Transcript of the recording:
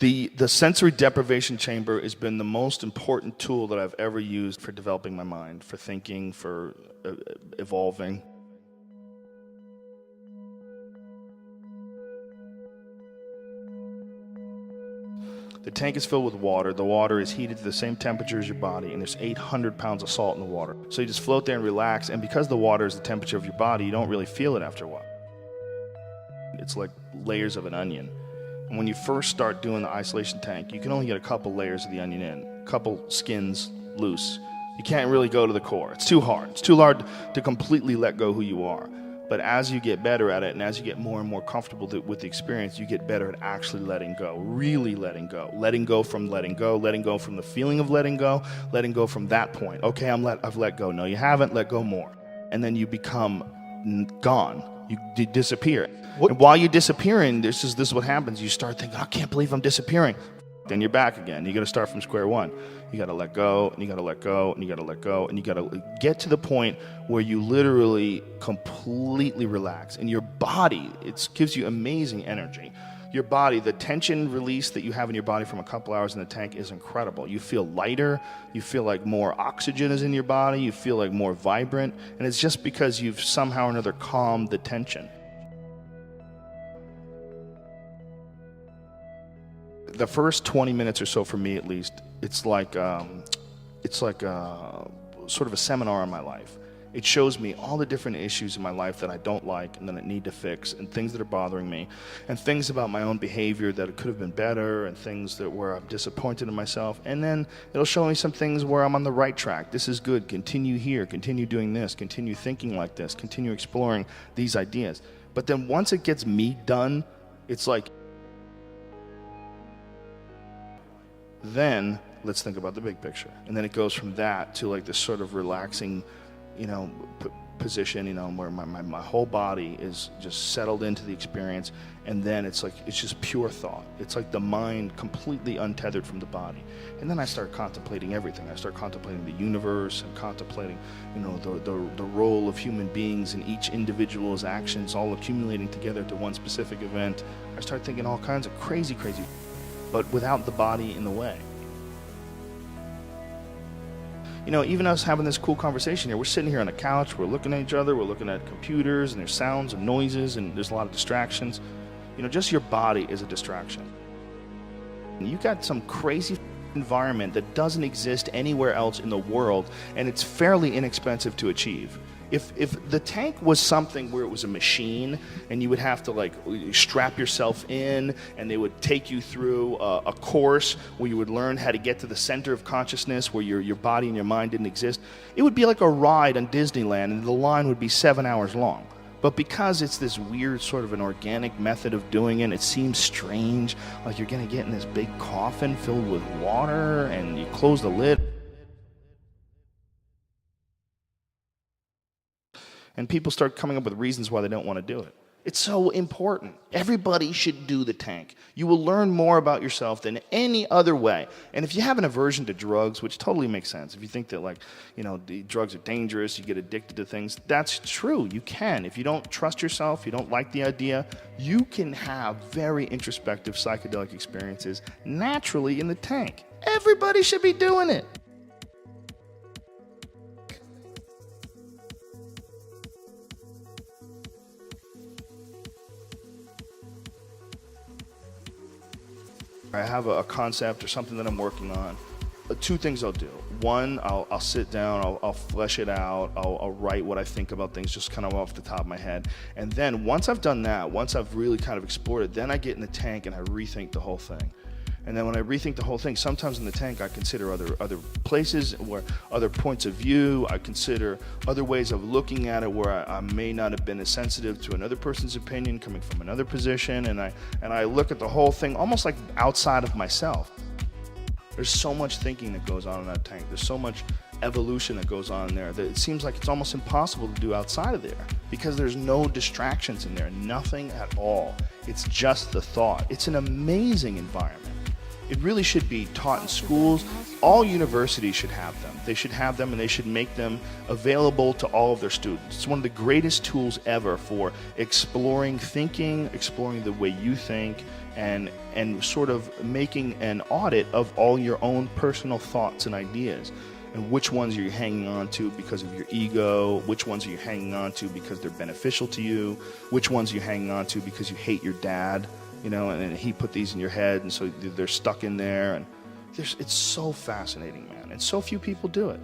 The sensory deprivation chamber has been the most important tool that I've ever used for developing my mind, for thinking, for evolving. The tank is filled with water. The water is heated to the same temperature as your body, and there's 800 pounds of salt in the water. So you just float there and relax, and because the water is the temperature of your body, you don't really feel it after a while. It's like layers of an onion. And when you first start doing the isolation tank, you can only get a couple layers of the onion in, a couple skins loose. You can't really go to the core. It's too hard. It's too hard to completely let go who you are. But as you get better at it, and as you get more and more comfortable with the experience, you get better at actually letting go, really letting go from letting go from the feeling of letting go from that point. Okay, I've let go. No, you haven't. Let go more. And then you become gone. You disappear. And while you're disappearing, this is what happens. You start thinking, I can't believe I'm disappearing. Then you're back again. You got to start from square one. You got to let go, and you got to let go, and you got to let go, and you got to get to the point where you literally completely relax. And your body, it gives you amazing energy. Your body, the tension release that you have in your body from a couple hours in the tank is incredible. You feel lighter. You feel like more oxygen is in your body. You feel like more vibrant. And it's just because you've somehow or another calmed the tension. The first 20 minutes or so, for me at least, it's like sort of a seminar on my life. It shows me all the different issues in my life that I don't like and that I need to fix, and things that are bothering me, and things about my own behavior that it could have been better, and things where I'm disappointed in myself. And then it'll show me some things where I'm on the right track. This is good. Continue here. Continue doing this. Continue thinking like this. Continue exploring these ideas. But then once it gets me done, it's like, then let's think about the big picture. And then it goes from that to like this sort of relaxing, position, where my whole body is just settled into the experience. And then it's just pure thought. It's like the mind completely untethered from the body. And then I start contemplating everything. I start contemplating the universe and contemplating, the role of human beings in each individual's actions, all accumulating together to one specific event. I start thinking all kinds of crazy, but without the body in the way. Even us having this cool conversation here, we're sitting here on a couch, we're looking at each other, we're looking at computers, and there's sounds and noises, and there's a lot of distractions. Just your body is a distraction. And you got some crazy environment that doesn't exist anywhere else in the world, and it's fairly inexpensive to achieve. If the tank was something where it was a machine and you would have to strap yourself in, and they would take you through a course where you would learn how to get to the center of consciousness where your body and your mind didn't exist, it would be like a ride on Disneyland, and the line would be 7 hours long. But because it's this weird sort of an organic method of doing it seems strange, like you're going to get in this big coffin filled with water and you close the lid. And people start coming up with reasons why they don't want to do it. It's so important. Everybody should do the tank. You will learn more about yourself than any other way. And if you have an aversion to drugs, which totally makes sense, if you think that the drugs are dangerous, you get addicted to things, that's true. You can. If you don't trust yourself, you don't like the idea, you can have very introspective psychedelic experiences naturally in the tank. Everybody should be doing it. I have a concept or something that I'm working on. Two things I'll do. One, I'll sit down, I'll flesh it out, I'll write what I think about things just kind of off the top of my head. And then once I've done that, once I've really kind of explored it, then I get in the tank and I rethink the whole thing. And then when I rethink the whole thing, sometimes in the tank I consider other places, where other points of view, I consider other ways of looking at it where I may not have been as sensitive to another person's opinion coming from another position, and I look at the whole thing almost like outside of myself. There's so much thinking that goes on in that tank. There's so much evolution that goes on in there that it seems like it's almost impossible to do outside of there, because there's no distractions in there, nothing at all. It's just the thought. It's an amazing environment. It really should be taught in schools. All universities should have them. They should have them, and they should make them available to all of their students. It's one of the greatest tools ever for exploring thinking, exploring the way you think, and sort of making an audit of all your own personal thoughts and ideas. And which ones are you hanging on to because of your ego? Which ones are you hanging on to because they're beneficial to you? Which ones are you hanging on to because you hate your dad? And he put these in your head, and so they're stuck in there. And it's so fascinating, man. And so few people do it.